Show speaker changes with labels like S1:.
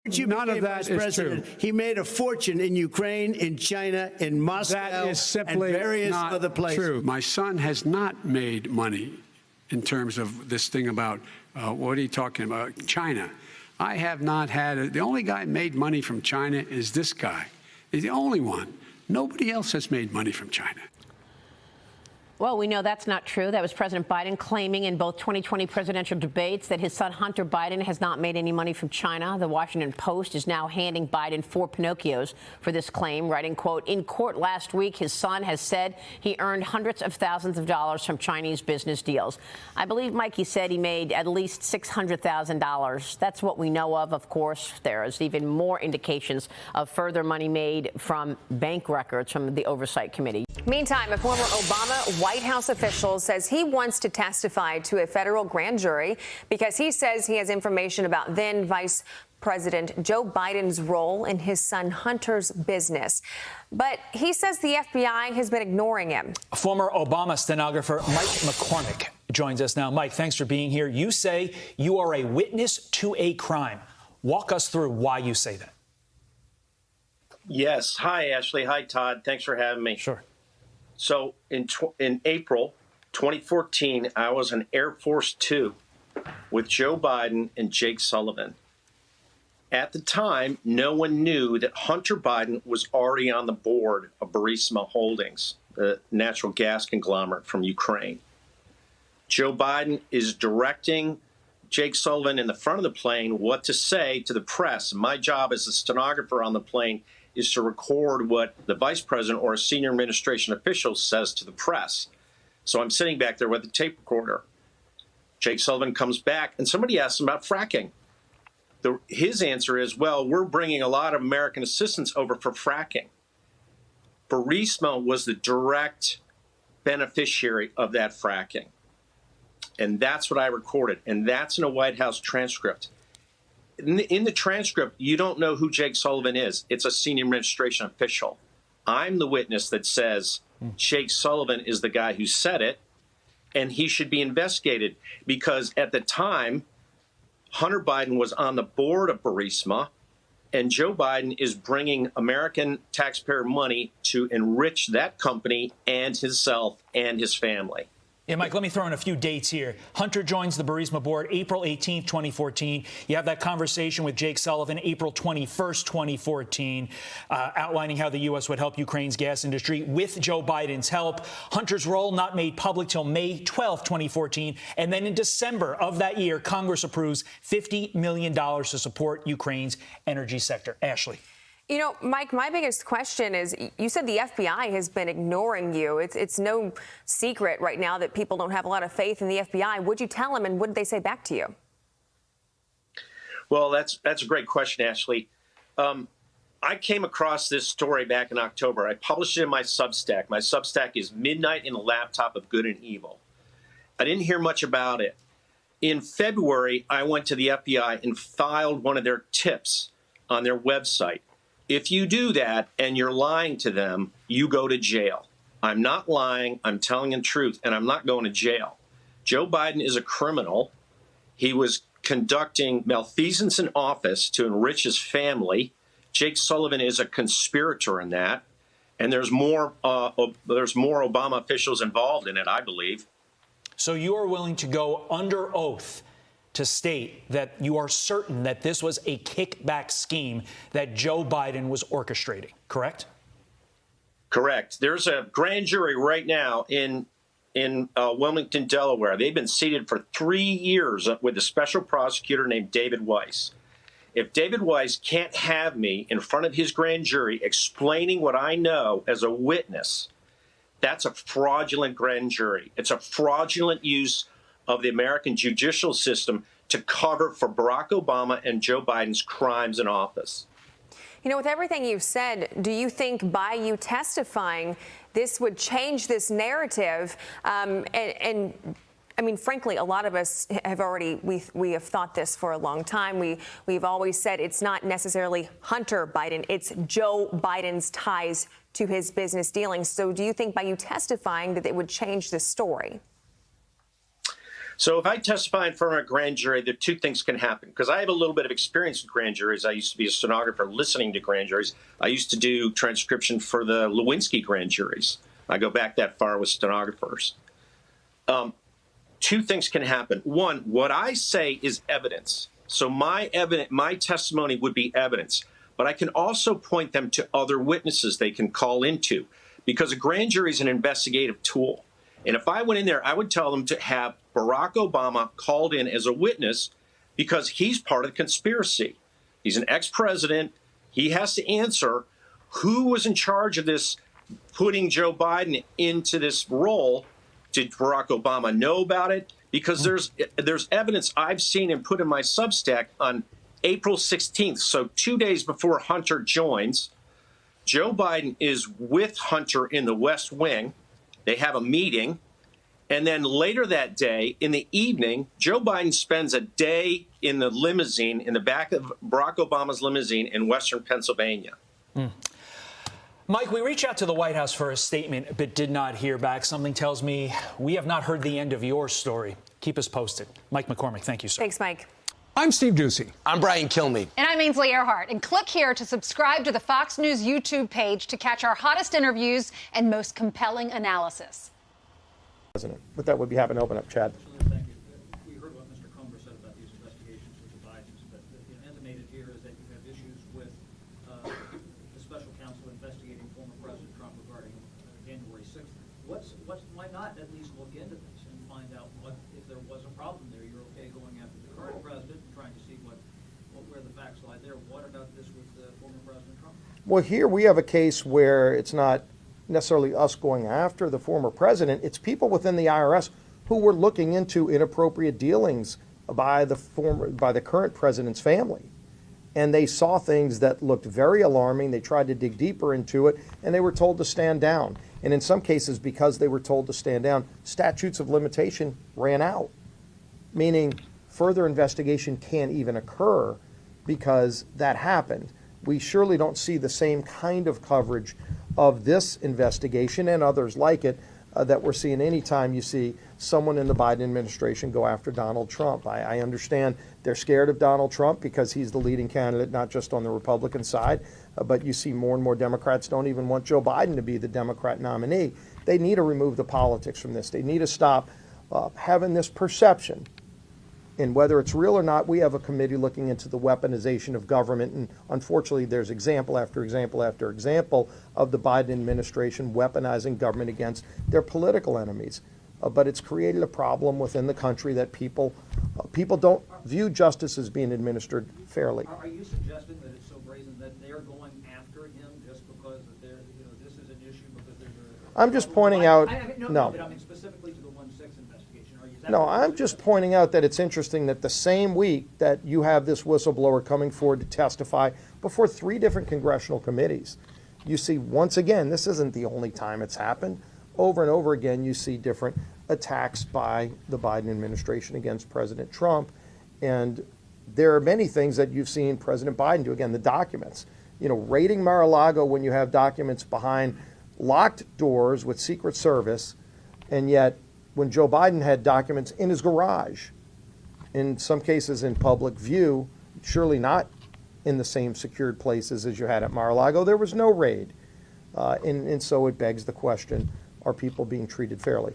S1: None of that is true.
S2: He made a fortune in Ukraine, in China, in Moscow,
S1: that is simply
S2: and various
S1: not
S2: other places.
S1: True. My son has not made money in terms of this thing about, what are you talking about, China. I have not had the only guy made money from China is this guy. He's the only one. Nobody else has made money from China.
S3: Well, we know that's not true. That was President Biden claiming in both 2020 presidential debates that his son Hunter Biden has not made any money from China. The Washington Post is now handing Biden 4 Pinocchios for this claim, writing, quote, in court last week, his son has said he earned hundreds of thousands of dollars from Chinese business deals. I believe Mikey said he made at least $600,000. That's what we know of. Of course, there is even more indications of further money made from bank records from the Oversight Committee.
S4: Meantime, a former Obama White House official says he wants to testify to a federal grand jury because he says he has information about then Vice President Joe Biden's role in his son Hunter's business. But he says the FBI has been ignoring him.
S5: Former Obama stenographer Mike McCormick joins us now. Mike, thanks for being here. You say you are a witness to a crime. Walk us through why you say that.
S6: Yes. Hi, Ashley. Hi, Todd. Thanks for having me.
S5: Sure.
S6: So in April 2014, I was in Air Force Two with Joe Biden and Jake Sullivan. At the time, no one knew that Hunter Biden was already on the board of Burisma Holdings, the natural gas conglomerate from Ukraine. Joe Biden is directing Jake Sullivan in the front of the plane what to say to the press. My job as a stenographer on the plane is to record what the vice president or a senior administration official says to the press. So I'm sitting back there with a tape recorder. Jake Sullivan comes back and somebody asks him about fracking. His answer is, well, we're bringing a lot of American assistance over for fracking. Burisma was the direct beneficiary of that fracking. And that's what I recorded. And that's in a White House transcript. In the transcript, you don't know who Jake Sullivan is. It's a senior administration official. I'm the witness that says Jake Sullivan is the guy who said it, and he should be investigated because at the time, Hunter Biden was on the board of Burisma, and Joe Biden is bringing American taxpayer money to enrich that company and himself and his family.
S5: Yeah, Mike, let me throw in a few dates here. Hunter joins the Burisma board April 18th, 2014. You have that conversation with Jake Sullivan April 21st, 2014, outlining how the U.S. would help Ukraine's gas industry with Joe Biden's help. Hunter's role not made public till May 12th, 2014. And then in December of that year, Congress approves $50 million to support Ukraine's energy sector. Ashley.
S4: You know, Mike, my biggest question is, you said the FBI has been ignoring you. It's no secret right now that people don't have a lot of faith in the FBI. Would you tell them, and what did they say back to you?
S6: Well, that's a great question, Ashley. I came across this story back in October. I published it in my Substack. My Substack is Midnight in the Laptop of Good and Evil. I didn't hear much about it. In February, I went to the FBI and filed one of their tips on their website. If you do that and you're lying to them, you go to jail. I'm not lying. I'm telling the truth, and I'm not going to jail. Joe Biden is a criminal. He was conducting malfeasance in office to enrich his family. Jake Sullivan is a conspirator in that, and there's more Obama officials involved in it, I believe.
S5: So you are willing to go under oath to state that you are certain that this was a kickback scheme that Joe Biden was orchestrating, correct?
S6: Correct. There's a grand jury right now in Wilmington, Delaware. They've been seated for 3 years with a special prosecutor named David Weiss. If David Weiss can't have me in front of his grand jury explaining what I know as a witness, that's a fraudulent grand jury. It's a fraudulent use of the American judicial system to cover for Barack Obama and Joe Biden's crimes in office.
S4: You know, with everything you've said, do you think by you testifying, this would change this narrative? And I mean, frankly, a lot of us have already, we have thought this for a long time. We've always said it's not necessarily Hunter Biden, it's Joe Biden's ties to his business dealings. So do you think by you testifying that it would change this story?
S6: So if I testify in front of a grand jury, there are two things can happen. Because I have a little bit of experience in grand juries. I used to be a stenographer listening to grand juries. I used to do transcription for the Lewinsky grand juries. I go back that far with stenographers. Two things can happen. One, what I say is evidence. So my testimony would be evidence. But I can also point them to other witnesses they can call into. Because a grand jury is an investigative tool. And if I went in there, I would tell them to have Barack Obama called in as a witness because he's part of the conspiracy. He's an ex-president. He has to answer who was in charge of this, putting Joe Biden into this role. Did Barack Obama know about it? Because there's evidence I've seen and put in my Substack on April 16th, so 2 days before Hunter joins. Joe Biden is with Hunter in the West Wing. They have a meeting. And then later that day, in the evening, Joe Biden spends a day in the limousine, in the back of Barack Obama's limousine in Western Pennsylvania.
S5: Mike, we reached out to the White House for a statement, but did not hear back. Something tells me we have not heard the end of your story. Keep us posted. Mike McCormick, thank you, sir.
S4: Thanks, Mike.
S7: I'm Steve Ducey.
S8: I'm Brian Kilmeade.
S9: And I'm Ainsley Earhart. And click here to subscribe to the Fox News YouTube page to catch our hottest interviews and most compelling analysis.
S10: But that would be happy to open up, Chad.
S11: Thank you. We heard what Mr. Comer said about these investigations with the Bidens, but the intimated here is that you have issues with the special counsel investigating former President Trump regarding January 6th. Why not at least look into this and find out what, if there was a problem there? You're okay going after the current president and trying to see where the facts lie there. What about this with former President Trump?
S10: Well, here we have a case where it's not necessarily us going after the former president. It's people within the IRS who were looking into inappropriate dealings by the current president's family. And they saw things that looked very alarming. They tried to dig deeper into it, and they were told to stand down. And in some cases, because they were told to stand down, statutes of limitation ran out, meaning further investigation can't even occur because that happened. We surely don't see the same kind of coverage of this investigation and others like it that we're seeing anytime you see someone in the Biden administration go after Donald Trump. I understand they're scared of Donald Trump because he's the leading candidate, not just on the Republican side, but you see more and more Democrats don't even want Joe Biden to be the Democrat nominee. They need to remove the politics from this. They need to stop having this perception. And whether it's real or not, we have a committee looking into the weaponization of government. And unfortunately, there's example after example after example of the Biden administration weaponizing government against their political enemies. But it's created a problem within the country that people don't view justice as being administered fairly.
S11: Are you suggesting that it's so brazen that they're going after him just because this is an issue because there's a...
S10: I'm just pointing out...
S11: No, but I mean specifically to the 1-6 investigation.
S10: No, I'm just pointing out that it's interesting that the same week that you have this whistleblower coming forward to testify before 3 different congressional committees, you see, once again, this isn't the only time it's happened. Over and over again, you see different attacks by the Biden administration against President Trump. And there are many things that you've seen President Biden do. Again, the documents. Raiding Mar-a-Lago when you have documents behind locked doors with Secret Service, and yet when Joe Biden had documents in his garage, in some cases in public view, surely not in the same secured places as you had at Mar-a-Lago, there was no raid. And so it begs the question, are people being treated fairly?